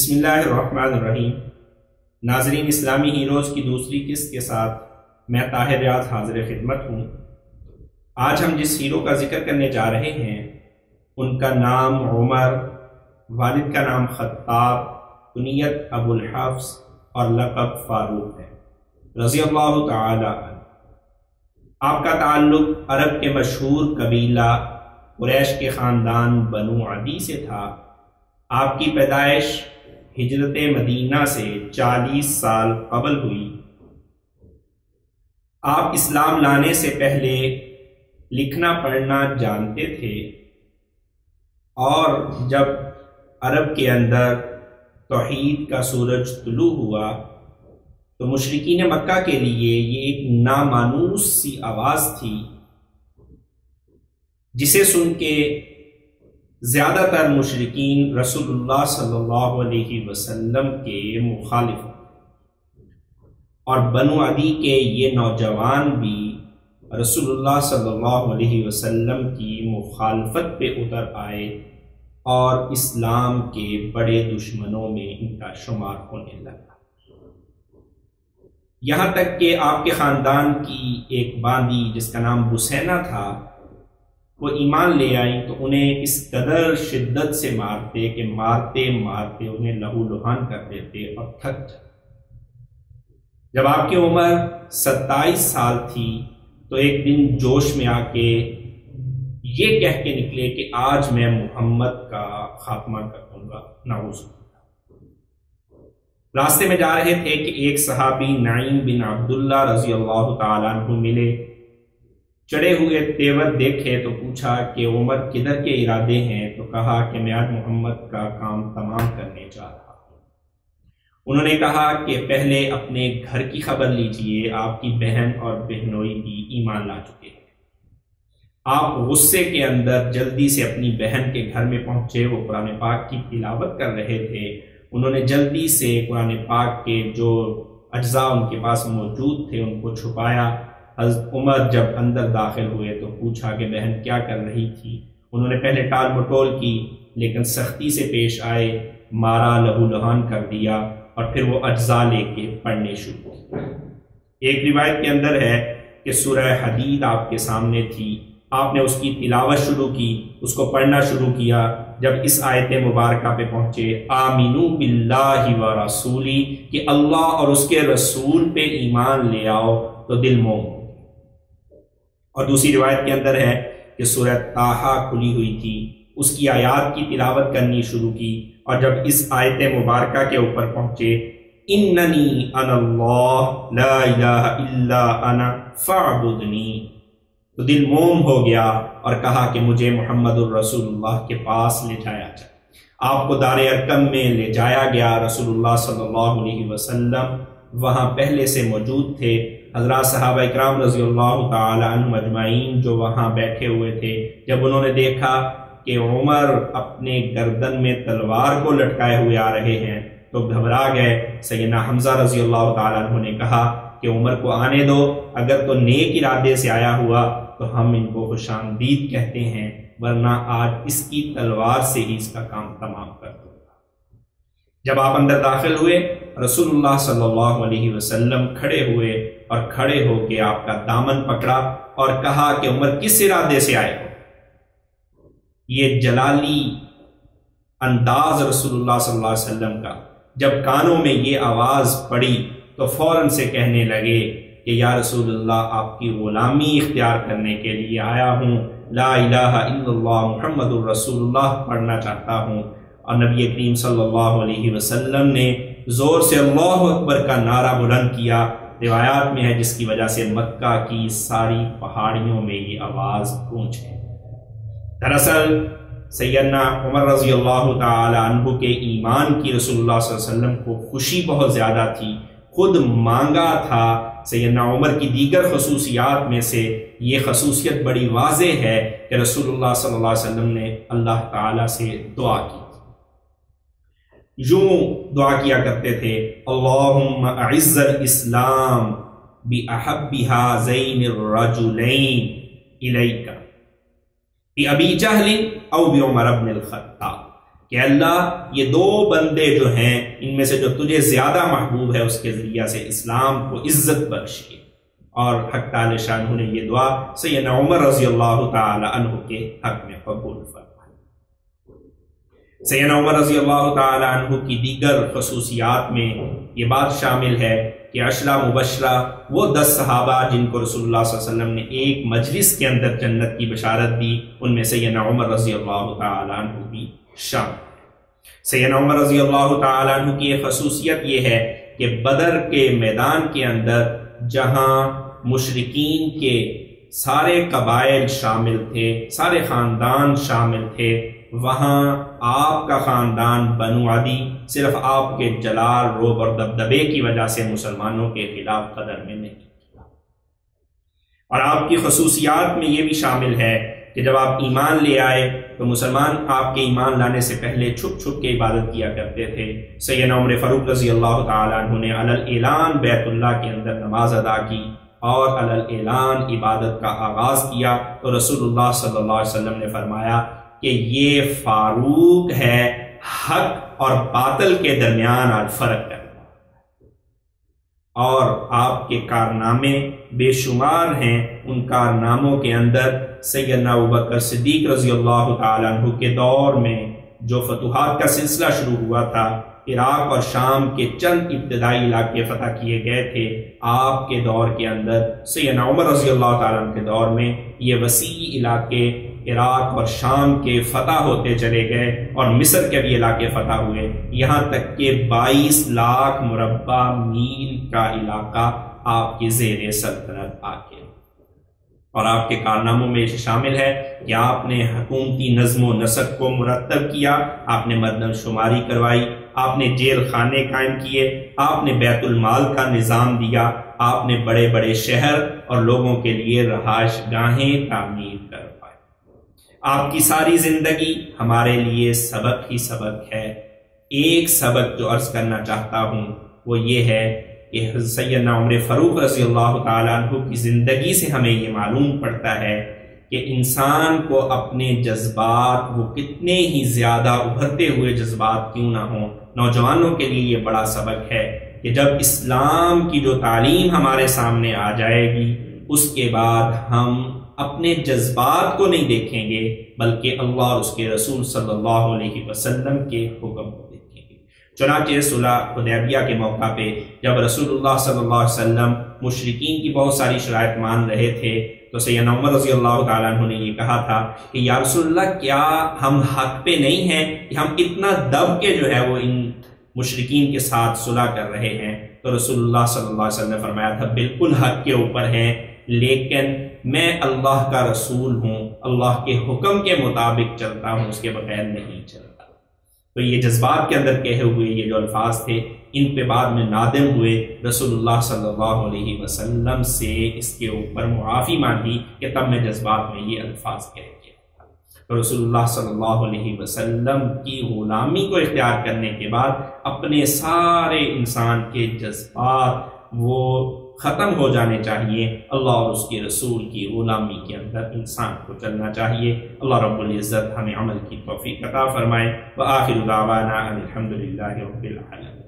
بسم اللہ الرحمن الرحیم۔ ناظرین، اسلامی ہیروز کی دوسری قسط کے ساتھ میں طاہر ریاض حاضر خدمت ہوں۔ آج ہم جس ہیرو کا ذکر کرنے جا رہے ہیں ان کا نام عمر، والد کا نام خطاب، کنیت ابو الحفظ اور لقب فاروق ہے، رضی اللہ تعالی عنہ۔ آپ کا تعلق عرب کے مشہور قبیلہ قریش کے خاندان بنو عدی سے تھا۔ آپ کی پیدائش ہجرت مدینہ سے 40 سال قبل ہوئی۔ آپ اسلام لانے سے پہلے لکھنا پڑھنا جانتے تھے، اور جب عرب کے اندر توحید کا سورج طلوع ہوا تو مشرکین مکہ کے لیے یہ ایک نامانوس سی آواز تھی، جسے سن کے زیادہ تر مشرکین رسول اللہ صلی اللہ علیہ وسلم کے مخالف، اور بنو عدی کے یہ نوجوان بھی رسول اللہ صلی اللہ علیہ وسلم کی مخالفت پہ اتر آئے اور اسلام کے بڑے دشمنوں میں ان کا شمار ہونے لگا۔ یہاں تک کہ آپ کے خاندان کی ایک باندی جس کا نام بسینہ تھا، وہ ایمان لے آئی تو انہیں اس قدر شدت سے مارتے کہ مارتے مارتے انہیں لہو لہان کر دیتے اور تھک جاتے۔ جب آپ کی عمر 27 سال تھی تو ایک دن جوش میں آ کے یہ کہہ کے نکلے کہ آج میں محمد کا خاتمہ کر دوں گا، نعوذ باللہ۔ راستے میں جا رہے تھے کہ ایک صحابی نعیم بن عبداللہ رضی اللہ تعالیٰ عنہ ملے۔ چڑھے ہوئے تیور دیکھے تو پوچھا کہ عمر کدھر کے ارادے ہیں؟ تو کہا کہ میں آج محمد کا کام تمام کرنے جا رہا ہوں۔ انہوں نے کہا کہ پہلے اپنے گھر کی خبر لیجئے، آپ کی بہن اور بہنوئی بھی ایمان لا چکے ہیں۔ آپ غصے کے اندر جلدی سے اپنی بہن کے گھر میں پہنچے، وہ قرآن پاک کی تلاوت کر رہے تھے۔ انہوں نے جلدی سے قرآن پاک کے جو اجزاء ان کے پاس موجود تھے ان کو چھپایا۔ حضرت عمر جب اندر داخل ہوئے تو پوچھا کہ بہن کیا کر رہی تھی؟ انہوں نے پہلے ٹال مٹول کی، لیکن سختی سے پیش آئے، مارا، لہو لہان کر دیا، اور پھر وہ اجزاء لے کے پڑھنے شروع کی۔ ایک روایت کے اندر ہے کہ سورہ حدید آپ کے سامنے تھی، آپ نے اس کی تلاوت شروع کی، اس کو پڑھنا شروع کیا۔ جب اس آیت مبارکہ پہ پہنچے، آمینو باللہ و رسولی، کہ اللہ اور اس کے رسول پہ ایمان لے آؤ، تو دل موم۔ اور دوسری روایت کے اندر ہے کہ سورہ طٰہٰ کھلی ہوئی تھی، اس کی آیات کی تلاوت کرنی شروع کی، اور جب اس آیت مبارکہ کے اوپر پہنچے، اننی انا اللہ لا الہ الا انا فاعبدنی، تو دل موم ہو گیا اور کہا کہ مجھے محمد الرسول اللہ کے پاس لے جایا جائے۔ آپ کو دار ارقم میں لے جایا گیا۔ رسول اللہ صلی اللہ علیہ وسلم وہاں پہلے سے موجود تھے۔ حضرات صحابہ اکرام رضی اللہ تعالی عنہم اجمعین جو وہاں بیٹھے ہوئے تھے، جب انہوں نے دیکھا کہ عمر اپنے گردن میں تلوار کو لٹکائے ہوئے آ رہے ہیں تو گھبرا گئے۔ سیدنا حمزہ رضی اللہ تعالی عنہ نے کہا کہ عمر کو آنے دو، اگر تو نیک ارادے سے آیا ہوا تو ہم ان کو خوش آمدید کہتے ہیں، ورنہ آج اس کی تلوار سے ہی اس کا کام تمام کر دوں گا۔ جب آپ اندر داخل ہوئے، رسول اللہ صلی اللہ علیہ وسلم کھڑے ہوئے اور کھڑے ہو کے آپ کا دامن پکڑا اور کہا کہ عمر کس ارادے سے آئے ہو؟ یہ جلالی انداز رسول اللہ صلی اللہ علیہ وسلم کا جب کانوں میں یہ آواز پڑی تو فوراً سے کہنے لگے کہ یا رسول اللہ، آپ کی غلامی اختیار کرنے کے لیے آیا ہوں، لا الہ الا اللہ محمد الرسول اللہ پڑھنا چاہتا ہوں۔ اور نبی کریم صلی اللہ علیہ وسلم نے زور سے اللہ اکبر کا نعرہ بلند کیا، روایات میں ہے، جس کی وجہ سے مکہ کی ساری پہاڑیوں میں یہ آواز گونج ہے۔ دراصل سیدنا عمر رضی اللہ تعالی عنہ کے ایمان کی رسول اللہ صلی اللہ علیہ وسلم کو خوشی بہت زیادہ تھی، خود مانگا تھا۔ سیدنا عمر کی دیگر خصوصیات میں سے یہ خصوصیت بڑی واضح ہے کہ رسول اللہ صلی اللہ علیہ وسلم نے اللہ تعالی سے دعا کی، یوں دعا کیا کرتے تھے، اللہم اعز الاسلام بأحب هذین الرجلین الیک بأبی جہل او بعمر بن الخطاب۔ کہ اللہ یہ دو بندے جو ہیں ان میں سے جو تجھے زیادہ محبوب ہے اس کے ذریعہ سے اسلام کو عزت بخشے. اور حق تعالی شانہ نے یہ دعا سیدنا عمر رضی اللہ تعالی عنہ کے حق میں قبول فرمائی. سیدنا عمر رضی اللہ تعالی عنہ کی دیگر خصوصیات میں یہ بات شامل ہے کہ عشرہ مبشرہ وہ 10 صحابہ جن کو رسول اللہ صلی اللہ علیہ وسلم نے ایک مجلس کے اندر جنت کی بشارت دی، ان میں سیدنا عمر رضی اللہ تعالی عنہ بھی شامل. سیدنا عمر رضی اللہ تعالی عنہ کی ایک خصوصیت یہ ہے کہ بدر کے میدان کے اندر جہاں مشرکین کے سارے قبائل شامل تھے، سارے خاندان شامل تھے، وہاں آپ کا خاندان بنو عدی صرف آپ کے جلال، رعب اور دبدبے کی وجہ سے مسلمانوں کے خلاف قدر میں نہیں کیا. اور آپ کی خصوصیات میں یہ بھی شامل ہے کہ جب آپ ایمان لے آئے تو مسلمان آپ کے ایمان لانے سے پہلے چھپ چھپ کے عبادت کیا کرتے تھے. سیدنا عمر فاروق رضی اللہ تعالیٰ عنہ نے علی الاعلان بیت اللہ کے اندر نماز ادا کی اور علی الاعلان عبادت کا آغاز کیا تو رسول اللہ صلی اللہ علیہ وسلم نے فرمایا کہ یہ فاروق ہے حق اور باطل کے درمیان آج فرق کرنا. اور آپ کے کارنامے بے شمار ہیں. ان کارناموں کے اندر سیدنا ابوبکر صدیق رضی اللہ تعالیٰ عنہ کے دور میں جو فتوحات کا سلسلہ شروع ہوا تھا، عراق اور شام کے چند ابتدائی علاقے فتح کیے گئے تھے، آپ کے دور کے اندر سیدنا عمر رضی اللہ تعالیٰ عنہ کے دور میں یہ وسیع علاقے عراق اور شام کے فتح ہوتے چلے گئے اور مصر کے بھی علاقے فتح ہوئے، یہاں تک کہ 22 لاکھ مربع میل کا علاقہ آپ کی زیر سلطنت آ کے. اور آپ کے کارناموں میں شامل ہے کہ آپ نے حکومتی نظم و نسق کو مرتب کیا، آپ نے مردم شماری کروائی، آپ نے جیل خانے قائم کیے، آپ نے بیت المال کا نظام دیا، آپ نے بڑے بڑے شہر اور لوگوں کے لیے رہائش گاہیں تعمیر کروائی. آپ کی ساری زندگی ہمارے لیے سبق ہی سبق ہے. ایک سبق جو عرض کرنا چاہتا ہوں وہ یہ ہے کہ سیدنا عمر فاروق رضی اللہ تعالیٰ عنہ کی زندگی سے ہمیں یہ معلوم پڑتا ہے کہ انسان کو اپنے جذبات، وہ کتنے ہی زیادہ ابھرتے ہوئے جذبات کیوں نہ ہوں، نوجوانوں کے لیے یہ بڑا سبق ہے کہ جب اسلام کی جو تعلیم ہمارے سامنے آ جائے گی اس کے بعد ہم اپنے جذبات کو نہیں دیکھیں گے بلکہ اللہ اور اس کے رسول صلی اللہ علیہ وسلم کے حکم کو دیکھیں گے. چنانچہ صلح حدیبیہ کے موقع پہ جب رسول اللہ صلی اللہ علیہ وسلم مشرکین کی بہت ساری شرائط مان رہے تھے تو سیدنا عمر رضی اللہ تعالیٰ عنہ نے یہ کہا تھا کہ یا رسول اللہ کیا ہم حق پہ نہیں ہیں کہ ہم اتنا دب کے جو ہے وہ ان مشرکین کے ساتھ صلح کر رہے ہیں؟ تو رسول اللہ صلی اللہ علیہ وسلم نے فرمایا تھا بالکل حق کے اوپر ہیں، لیکن میں اللہ کا رسول ہوں، اللہ کے حکم کے مطابق چلتا ہوں، اس کے بغیر نہیں چلتا. تو یہ جذبات کے اندر کہے ہوئے یہ جو الفاظ تھے ان پہ بعد میں نادم ہوئے، رسول اللہ صلی اللہ علیہ وسلم سے اس کے اوپر معافی مانگی کہ تب میں جذبات میں یہ الفاظ کہہ دیا. تو رسول اللہ صلی اللہ علیہ وسلم کی غلامی کو اختیار کرنے کے بعد اپنے سارے انسان کے جذبات وہ ختم ہو جانے چاہیے. اللہ اور اس کے رسول کی غلامی کے اندر انسان کو چلنا چاہیے. اللہ رب العزت ہمیں عمل کی توفیق عطا فرمائے. وآخر دعوانا الحمد للہ رب العالمین.